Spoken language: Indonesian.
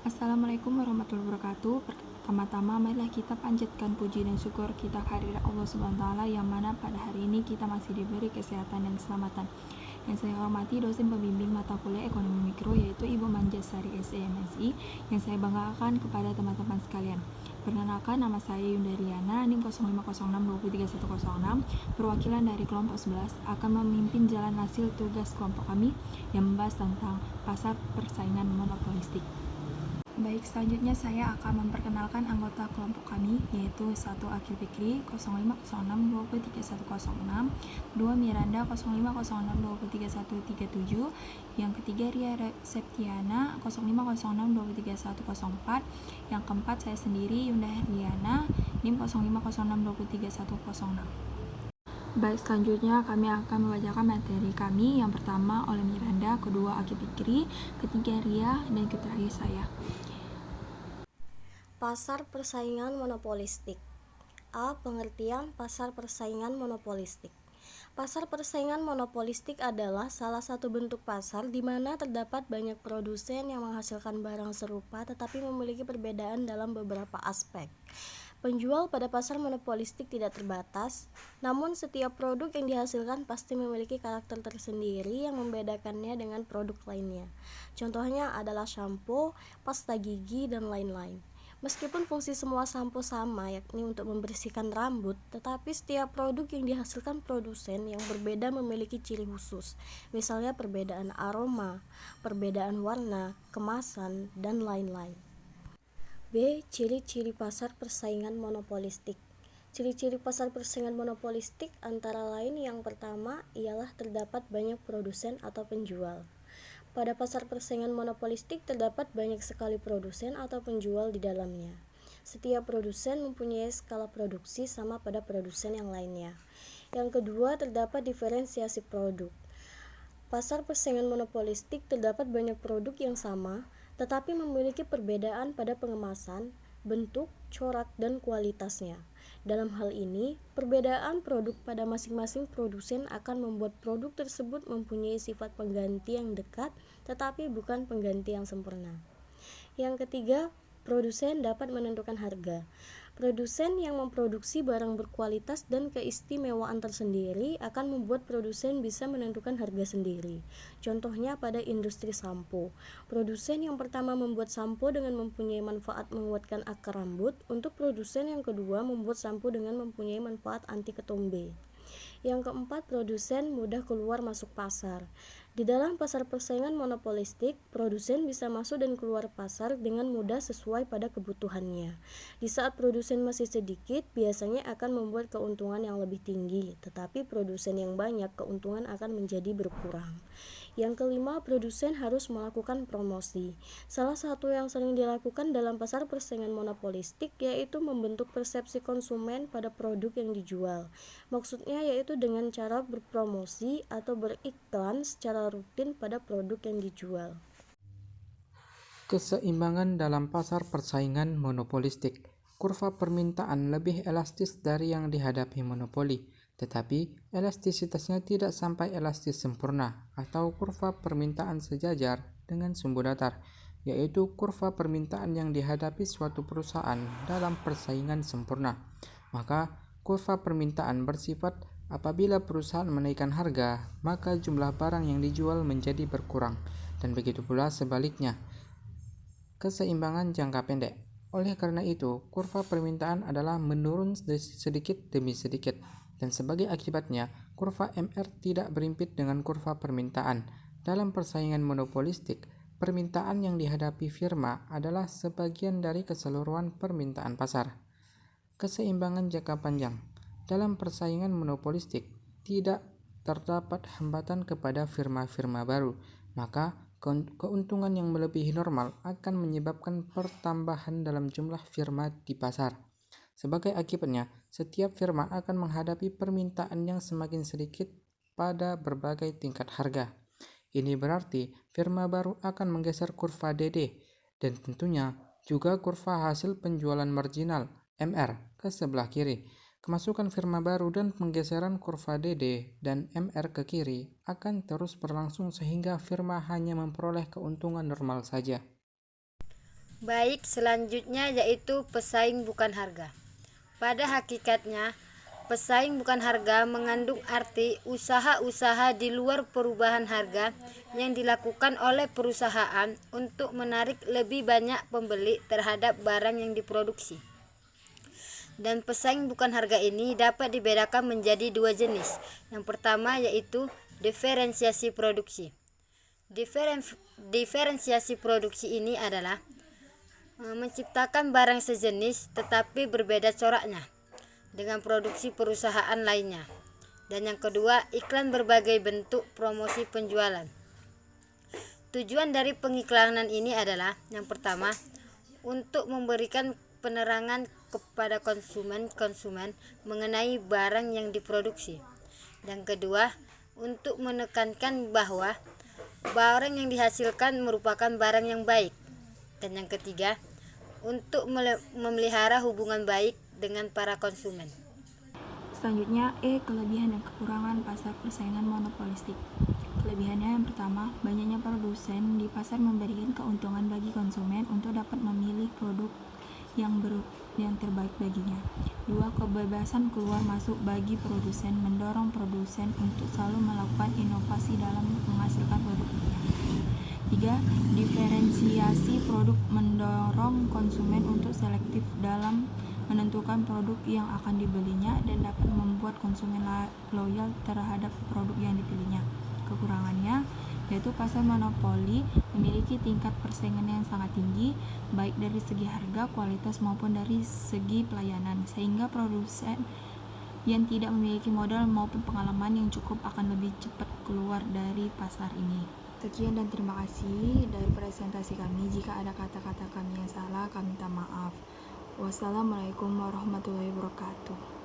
Assalamualaikum warahmatullahi wabarakatuh. Pertama-tama marilah kita panjatkan puji dan syukur kita kehadirat Allah Subhanahu wa taala yang mana pada hari ini kita masih diberi kesehatan dan keselamatan. Yang saya hormati dosen pembimbing mata kuliah Ekonomi Mikro yaitu Ibu Manjasari SEMSI yang saya banggakan kepada teman-teman sekalian. Perkenalkan, nama saya Yunda Riana, NIM 0506231106, perwakilan dari kelompok 11 akan memimpin jalan hasil tugas kelompok kami yang membahas tentang pasar persaingan monopolistik. Baik, selanjutnya saya akan memperkenalkan anggota kelompok kami, yaitu 1 Akil Fikri 0506231106, 2 Miranda 0506231137, yang ketiga Ria Septiana 0506231104, yang keempat saya sendiri Yunda Riana NIM 0506231106. Baik, selanjutnya kami akan membacakan materi kami. Yang pertama oleh Miranda, kedua Akil Fikri, ketiga Ria, dan terakhir saya. Pasar persaingan monopolistik. A. Pengertian pasar persaingan monopolistik. Pasar persaingan monopolistik adalah salah satu bentuk pasar di mana terdapat banyak produsen yang menghasilkan barang serupa tetapi memiliki perbedaan dalam beberapa aspek. Penjual pada pasar monopolistik tidak terbatas, namun setiap produk yang dihasilkan pasti memiliki karakter tersendiri yang membedakannya dengan produk lainnya. Contohnya adalah shampoo, pasta gigi, dan lain-lain. Meskipun fungsi semua sampo sama, yakni untuk membersihkan rambut, tetapi setiap produk yang dihasilkan produsen yang berbeda memiliki ciri khusus, misalnya perbedaan aroma, perbedaan warna, kemasan, dan lain-lain. B. Ciri-ciri pasar persaingan monopolistik. Ciri-ciri pasar persaingan monopolistik antara lain yang pertama ialah terdapat banyak produsen atau penjual. Pada pasar persaingan monopolistik terdapat banyak sekali produsen atau penjual di dalamnya. Setiap produsen mempunyai skala produksi sama pada produsen yang lainnya. Yang kedua, terdapat diferensiasi produk. Pasar persaingan monopolistik terdapat banyak produk yang sama, tetapi memiliki perbedaan pada pengemasan, bentuk, corak, dan kualitasnya. Dalam hal ini, perbedaan produk pada masing-masing produsen akan membuat produk tersebut mempunyai sifat pengganti yang dekat, tetapi bukan pengganti yang sempurna. Yang ketiga, produsen dapat menentukan harga. Produsen yang memproduksi barang berkualitas dan keistimewaan tersendiri akan membuat produsen bisa menentukan harga sendiri. Contohnya pada industri sampo. Produsen yang pertama membuat sampo dengan mempunyai manfaat menguatkan akar rambut, untuk produsen yang kedua membuat sampo dengan mempunyai manfaat anti ketombe. Yang keempat, produsen mudah keluar masuk pasar. Di dalam pasar persaingan monopolistik, produsen bisa masuk dan keluar pasar dengan mudah sesuai pada kebutuhannya. Di saat produsen masih sedikit, biasanya akan membuat keuntungan yang lebih tinggi, tetapi produsen yang banyak, keuntungan akan menjadi berkurang. Yang kelima, produsen harus melakukan promosi. Salah satu yang sering dilakukan dalam pasar persaingan monopolistik yaitu membentuk persepsi konsumen pada produk yang dijual. Maksudnya yaitu dengan cara berpromosi atau beriklan secara rutin pada produk yang dijual. Keseimbangan dalam pasar persaingan monopolistik. Kurva permintaan lebih elastis dari yang dihadapi monopoli, tetapi elastisitasnya tidak sampai elastis sempurna atau kurva permintaan sejajar dengan sumbu datar, yaitu kurva permintaan yang dihadapi suatu perusahaan dalam persaingan sempurna. Maka kurva permintaan bersifat apabila perusahaan menaikkan harga, maka jumlah barang yang dijual menjadi berkurang, dan begitu pula sebaliknya. Keseimbangan jangka pendek. Oleh karena itu, kurva permintaan adalah menurun sedikit demi sedikit, dan sebagai akibatnya, kurva MR tidak berimpit dengan kurva permintaan. Dalam persaingan monopolistik, permintaan yang dihadapi firma adalah sebagian dari keseluruhan permintaan pasar. Keseimbangan jangka panjang. Dalam persaingan monopolistik, tidak terdapat hambatan kepada firma-firma baru, maka keuntungan yang melebihi normal akan menyebabkan pertambahan dalam jumlah firma di pasar. Sebagai akibatnya, setiap firma akan menghadapi permintaan yang semakin sedikit pada berbagai tingkat harga. Ini berarti firma baru akan menggeser kurva DD dan tentunya juga kurva hasil penjualan marginal MR ke sebelah kiri. Kemasukan firma baru dan penggeseran kurva DD dan MR ke kiri akan terus berlangsung sehingga firma hanya memperoleh keuntungan normal saja. Baik, selanjutnya yaitu pesaing bukan harga. Pada hakikatnya, pesaing bukan harga mengandung arti usaha-usaha di luar perubahan harga yang dilakukan oleh perusahaan untuk menarik lebih banyak pembeli terhadap barang yang diproduksi. Dan pesaing bukan harga ini dapat dibedakan menjadi dua jenis. Yang pertama yaitu diferensiasi produksi. Diferensiasi produksi ini adalah menciptakan barang sejenis tetapi berbeda coraknya dengan produksi perusahaan lainnya. Dan yang kedua, iklan berbagai bentuk promosi penjualan. Tujuan dari pengiklanan ini adalah yang pertama, untuk memberikan penerangan kepada konsumen mengenai barang yang diproduksi. Dan kedua, untuk menekankan bahwa barang yang dihasilkan merupakan barang yang baik. Dan yang ketiga, untuk memelihara hubungan baik dengan para konsumen. Selanjutnya, kelebihan dan kekurangan pasar persaingan monopolistik. Kelebihannya yang pertama, banyaknya produsen di pasar memberikan keuntungan bagi konsumen untuk dapat memilih produk yang terbaik baginya. 2. Kebebasan keluar masuk bagi produsen mendorong produsen untuk selalu melakukan inovasi dalam menghasilkan produknya. 3. Diferensiasi produk mendorong konsumen untuk selektif dalam menentukan produk yang akan dibelinya dan dapat membuat konsumen loyal terhadap produk yang dipilihnya. Kekurangannya yaitu pasar monopoli memiliki tingkat persaingan yang sangat tinggi baik dari segi harga, kualitas maupun dari segi pelayanan, sehingga produsen yang tidak memiliki modal maupun pengalaman yang cukup akan lebih cepat keluar dari pasar ini. Sekian dan terima kasih dari presentasi kami. Jika ada kata-kata kami yang salah, kami minta maaf. Wassalamualaikum warahmatullahi wabarakatuh.